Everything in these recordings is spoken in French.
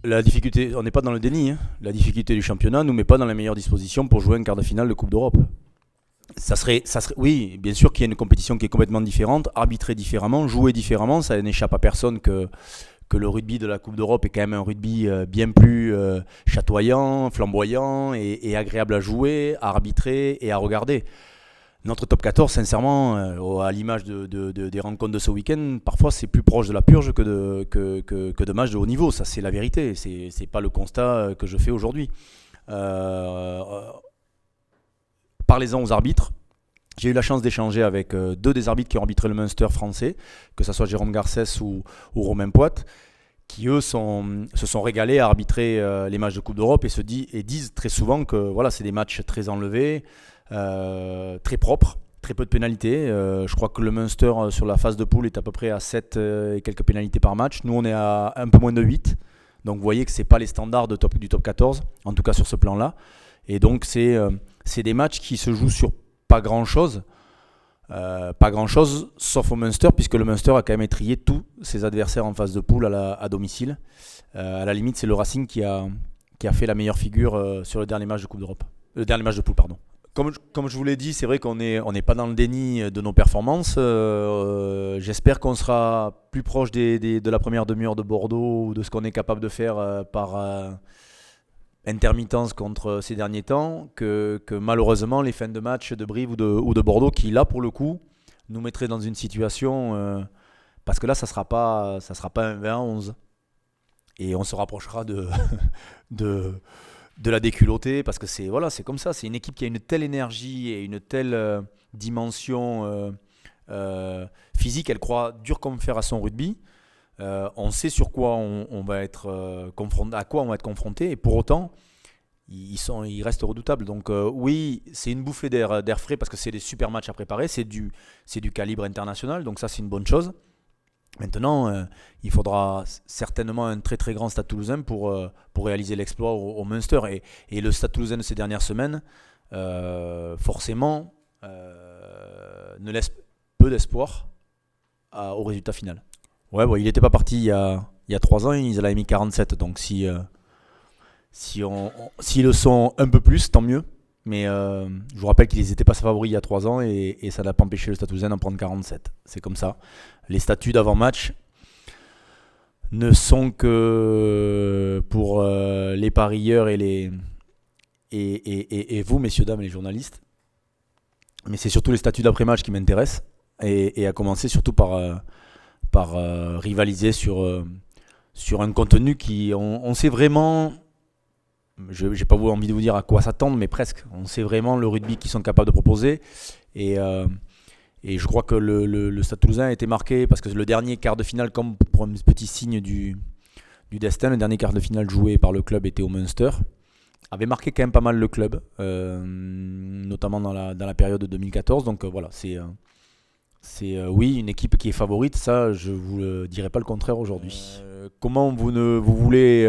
La difficulté, on n'est pas dans le déni, hein. La difficulté du championnat ne nous met pas dans les meilleures dispositions pour jouer un quart de finale de Coupe d'Europe. Oui, bien sûr qu'il y a une compétition qui est complètement différente, arbitrée différemment, jouée différemment. Ça n'échappe à personne que le rugby de la Coupe d'Europe est quand même un rugby bien plus chatoyant, flamboyant et agréable à jouer, à arbitrer et à regarder. Notre top 14, sincèrement, à l'image des rencontres de ce week-end, parfois c'est plus proche de la purge que de matchs de haut niveau. Ça, c'est la vérité. C'est pas le constat que je fais aujourd'hui. Euh, Parlez-en aux arbitres. J'ai eu la chance d'échanger avec deux des arbitres qui ont arbitré le Munster français, que ce soit Jérôme Garcès ou Romain Poite, qui eux se sont régalés à arbitrer les matchs de Coupe d'Europe et disent très souvent que voilà, c'est des matchs très enlevés, très propres, très peu de pénalités. Je crois que le Munster sur la phase de poule est à peu près à 7 et quelques pénalités par match. Nous, on est à un peu moins de 8. Donc vous voyez que ce n'est pas les standards du top 14, en tout cas sur ce plan-là. Et donc c'est des matchs qui se jouent sur pas grand-chose. Pas grand-chose, sauf au Munster, puisque le Munster a quand même étrillé tous ses adversaires en phase de poule à domicile. À la limite, c'est le Racing qui a fait la meilleure figure sur le dernier match de Coupe d'Europe. Le dernier match de poule, pardon. Comme je vous l'ai dit, c'est vrai qu'on n'est pas dans le déni de nos performances. J'espère qu'on sera plus proche de la première demi-heure de Bordeaux ou de ce qu'on est capable de faire par intermittence contre ces derniers temps que malheureusement les fins de match de Brive ou de Bordeaux qui là pour le coup nous mettraient dans une situation parce que là ça sera pas un 20-11 et on se rapprochera de, de la déculottée parce que c'est comme ça, c'est une équipe qui a une telle énergie et une telle dimension physique, elle croit dur comme fer à son rugby. On sait sur quoi on va être confronté, à quoi on va être confronté, et pour autant, ils restent redoutables. Donc oui, c'est une bouffée d'air frais parce que c'est des super matchs à préparer, c'est du calibre international, donc ça c'est une bonne chose. Maintenant, il faudra certainement un très très grand Stade Toulousain pour réaliser l'exploit au Munster. Et le Stade Toulousain de ces dernières semaines, forcément, ne laisse peu d'espoir au résultat final. Ouais, bon, il n'était pas parti il y a 3 ans, ils avaient mis 47. Donc s'ils le sont un peu plus, tant mieux. Mais je vous rappelle qu'ils n'étaient pas favoris il y a 3 ans et ça n'a pas empêché le Stade Toulousain d'en prendre 47. C'est comme ça. Les statuts d'avant-match ne sont que pour les parieurs et vous, messieurs, dames, les journalistes. Mais c'est surtout les statuts d'après-match qui m'intéressent. Et à commencer surtout par rivaliser sur un contenu qui, on sait vraiment, je n'ai pas envie de vous dire à quoi s'attendre, mais presque. On sait vraiment le rugby qu'ils sont capables de proposer. Et je crois que le Stade Toulousain a été marqué parce que le dernier quart de finale, comme pour un petit signe du destin, le dernier quart de finale joué par le club était au Munster, avait marqué quand même pas mal le club, notamment dans la période de 2014. Donc voilà, c'est oui, une équipe qui est favorite, ça je vous le dirai pas le contraire aujourd'hui. Comment vous voulez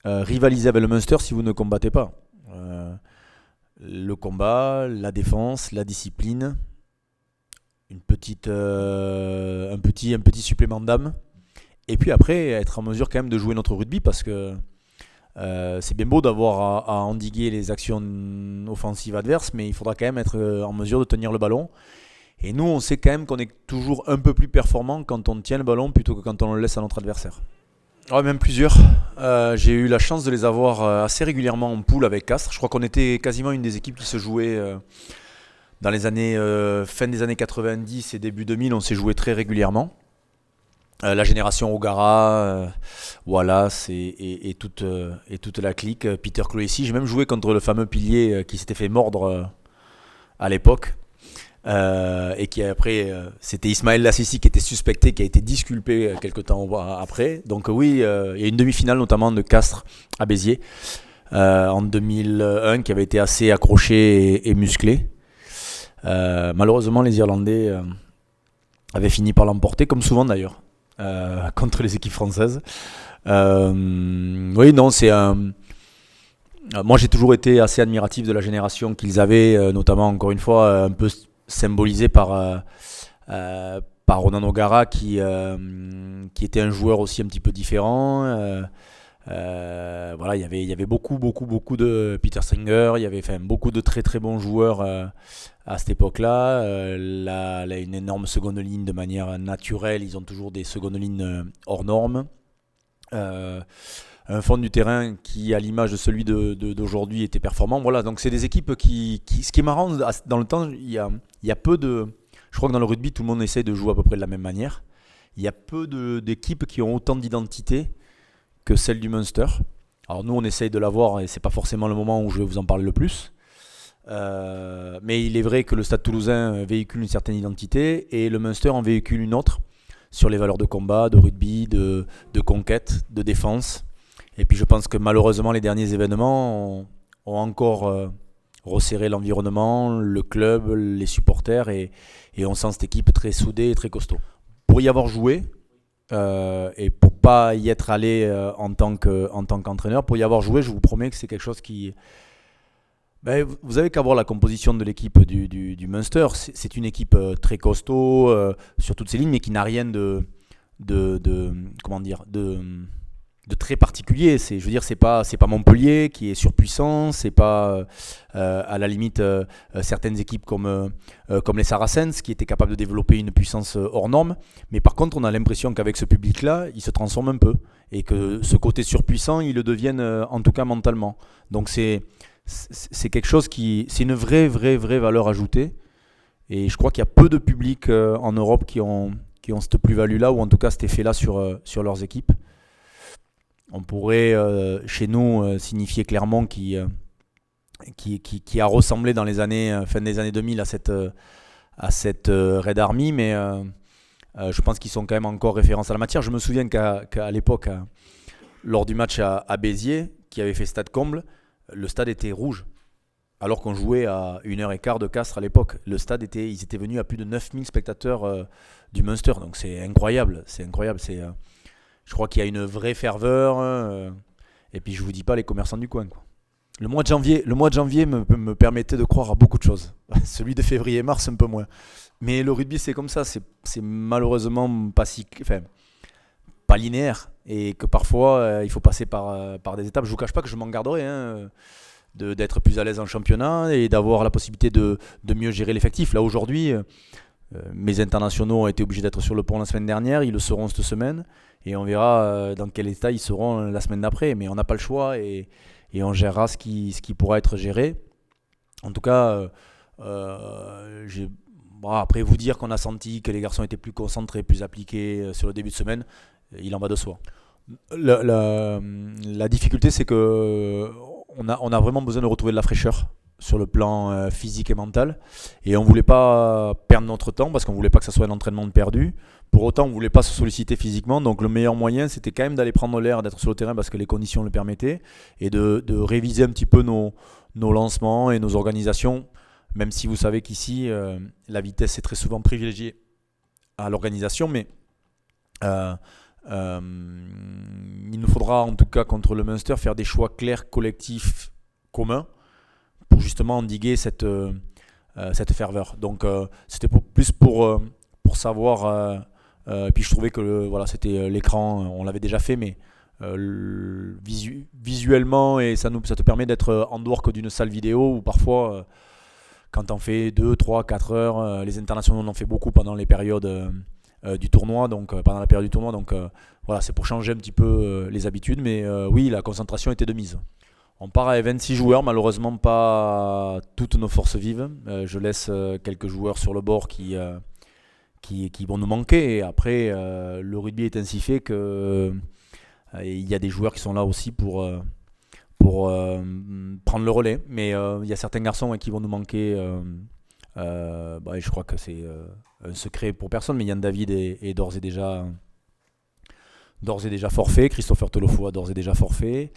rivaliser avec le Munster si vous ne combattez pas? Le combat, la défense, la discipline, un petit supplément d'âme, et puis après être en mesure quand même de jouer notre rugby parce que c'est bien beau d'avoir à endiguer les actions offensives adverses, mais il faudra quand même être en mesure de tenir le ballon. Et nous, on sait quand même qu'on est toujours un peu plus performant quand on tient le ballon plutôt que quand on le laisse à notre adversaire. Ouais, même plusieurs. J'ai eu la chance de les avoir assez régulièrement en poule avec Castres. Je crois qu'on était quasiment une des équipes qui se jouait dans les années fin des années 90 et début 2000. On s'est joué très régulièrement. La génération O'Gara, Wallace et toute la clique. Peter Cloessy. J'ai même joué contre le fameux pilier qui s'était fait mordre à l'époque. Et qui après c'était Ismaël Lassessi qui était suspecté, qui a été disculpé quelques temps après. Donc oui, il y a une demi-finale notamment de Castres à Béziers en 2001 qui avait été assez accrochée et musclée. Malheureusement les Irlandais avaient fini par l'emporter, comme souvent d'ailleurs, contre les équipes françaises. Oui, non, c'est un... Moi j'ai toujours été assez admiratif de la génération qu'ils avaient, notamment encore une fois un peu symbolisé par par Ronan O'Gara qui était un joueur aussi un petit peu différent. Voilà, il y avait beaucoup de Peter Singer, il y avait beaucoup de très très bons joueurs à cette époque-là. Là, une énorme seconde ligne de manière naturelle, ils ont toujours des secondes lignes hors normes. Euh, un fond du terrain qui, à l'image de celui d'aujourd'hui, était performant. Voilà, donc c'est des équipes ce qui est marrant, dans le temps, il y a peu de. Je crois que dans le rugby, tout le monde essaie de jouer à peu près de la même manière. Il y a peu d'équipes qui ont autant d'identité que celle du Munster. Alors nous, on essaye de l'avoir et c'est pas forcément le moment où je vais vous en parler le plus. Mais il est vrai que le Stade Toulousain véhicule une certaine identité et le Munster en véhicule une autre sur les valeurs de combat, de rugby, de conquête, de défense. Et puis je pense que malheureusement les derniers événements ont encore resserré l'environnement, le club, les supporters et on sent cette équipe très soudée et très costaud. Pour y avoir joué, et pour pas y être allé en tant qu'entraîneur, pour y avoir joué, je vous promets que c'est quelque chose qui... Ben, vous avez qu'à voir la composition de l'équipe du Munster. C'est une équipe très costaud sur toutes ses lignes, mais qui n'a rien comment dire, de très particulier. Je veux dire, c'est pas Montpellier qui est surpuissant, c'est pas à la limite certaines équipes comme les Saracens qui étaient capables de développer une puissance hors norme. Mais par contre, on a l'impression qu'avec ce public-là, il se transforme un peu et que ce côté surpuissant, il le devienne en tout cas mentalement. Donc c'est quelque chose c'est une vraie valeur ajoutée. Et je crois qu'il y a peu de publics en Europe qui ont cette plus-value-là, ou en tout cas cet effet-là sur leurs équipes. On pourrait, chez nous, signifier Clermont qui a ressemblé dans les années, fin des années 2000 à cette Red Army, mais je pense qu'ils sont quand même encore référence à la matière. Je me souviens qu'à l'époque, lors du match à Béziers, qui avait fait stade comble, le stade était rouge. Alors qu'on jouait à 1h15 de Castres à l'époque. Ils étaient venus à plus de 9000 spectateurs du Munster. Donc c'est incroyable. Je crois qu'il y a une vraie ferveur. Et puis je vous dis pas les commerçants du coin, quoi. Le mois de janvier me permettait de croire à beaucoup de choses. Celui de février et mars, un peu moins. Mais le rugby, c'est comme ça. C'est malheureusement pas linéaire. Et que parfois, il faut passer par des étapes. Je ne vous cache pas que je m'en garderai d'être plus à l'aise en championnat et d'avoir la possibilité de mieux gérer l'effectif. Là, aujourd'hui, mes internationaux ont été obligés d'être sur le pont la semaine dernière. Ils le seront cette semaine. Et on verra dans quel état ils seront la semaine d'après. Mais on n'a pas le choix et on gérera ce qui pourra être géré. En tout cas, après vous dire qu'on a senti que les garçons étaient plus concentrés, plus appliqués sur le début de semaine, il en va de soi. La difficulté, c'est que on a vraiment besoin de retrouver de la fraîcheur sur le plan physique et mental. Et on ne voulait pas perdre notre temps parce qu'on ne voulait pas que ça soit un entraînement de perdu. Pour autant, on ne voulait pas se solliciter physiquement. Donc le meilleur moyen, c'était quand même d'aller prendre l'air, d'être sur le terrain parce que les conditions le permettaient. Et de réviser un petit peu nos lancements et nos organisations. Même si vous savez qu'ici, la vitesse est très souvent privilégiée à l'organisation. Mais il nous faudra en tout cas contre le Munster faire des choix clairs, collectifs, communs pour justement endiguer cette ferveur. Donc c'était plus pour savoir. Puis je trouvais que c'était l'écran, on l'avait déjà fait, mais visuellement, et ça te permet d'être en dehors que d'une salle vidéo où parfois, quand on fait 2, 3, 4 heures, les internationaux en ont fait beaucoup pendant les périodes du tournoi, pendant la période du tournoi. Donc voilà, c'est pour changer un petit peu les habitudes, mais oui, la concentration était de mise. On part avec 26 joueurs, malheureusement pas toutes nos forces vives. Je laisse quelques joueurs sur le bord qui vont nous manquer. Et après, le rugby est ainsi fait que il y a des joueurs qui sont là aussi pour prendre le relais. Mais il y a certains garçons qui vont nous manquer. Je crois que c'est un secret pour personne, mais Yann David est d'ores et déjà forfait. Christopher Telofo a d'ores et déjà forfait.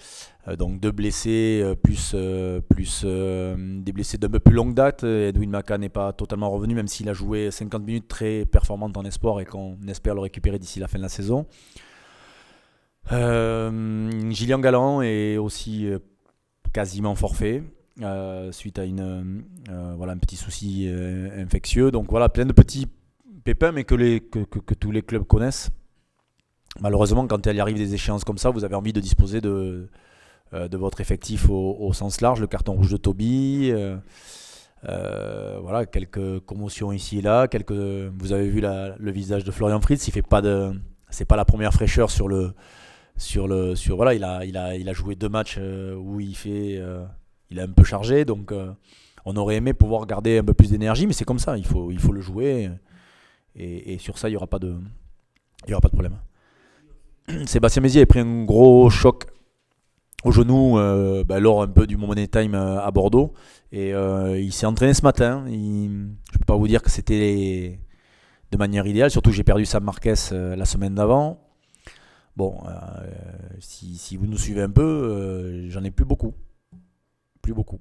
Donc deux blessés plus des blessés d'un peu plus longue date. Edwin Maka n'est pas totalement revenu, même s'il a joué 50 minutes très performantes en espoir et qu'on espère le récupérer d'ici la fin de la saison. Gillian Galland est aussi quasiment forfait suite à un petit souci infectieux. Donc voilà, plein de petits pépin, mais que tous les clubs connaissent. Malheureusement, quand il arrive des échéances comme ça, vous avez envie de disposer de votre effectif au sens large. Le carton rouge de Toby, voilà, quelques commotions ici et là. Vous avez vu le visage de Florian Fritz. C'est pas la première fraîcheur voilà, il a joué 2 matchs où il a un peu chargé. Donc, on aurait aimé pouvoir garder un peu plus d'énergie, mais c'est comme ça. Il faut le jouer. Et sur ça, il y aura pas de problème. Sébastien Mézier a pris un gros choc au genou lors un peu du Money Time à Bordeaux. Et il s'est entraîné ce matin. Je ne peux pas vous dire que c'était de manière idéale. Surtout que j'ai perdu Sam Marquez la semaine d'avant. Bon, si vous nous suivez un peu, j'en ai plus beaucoup. Plus beaucoup.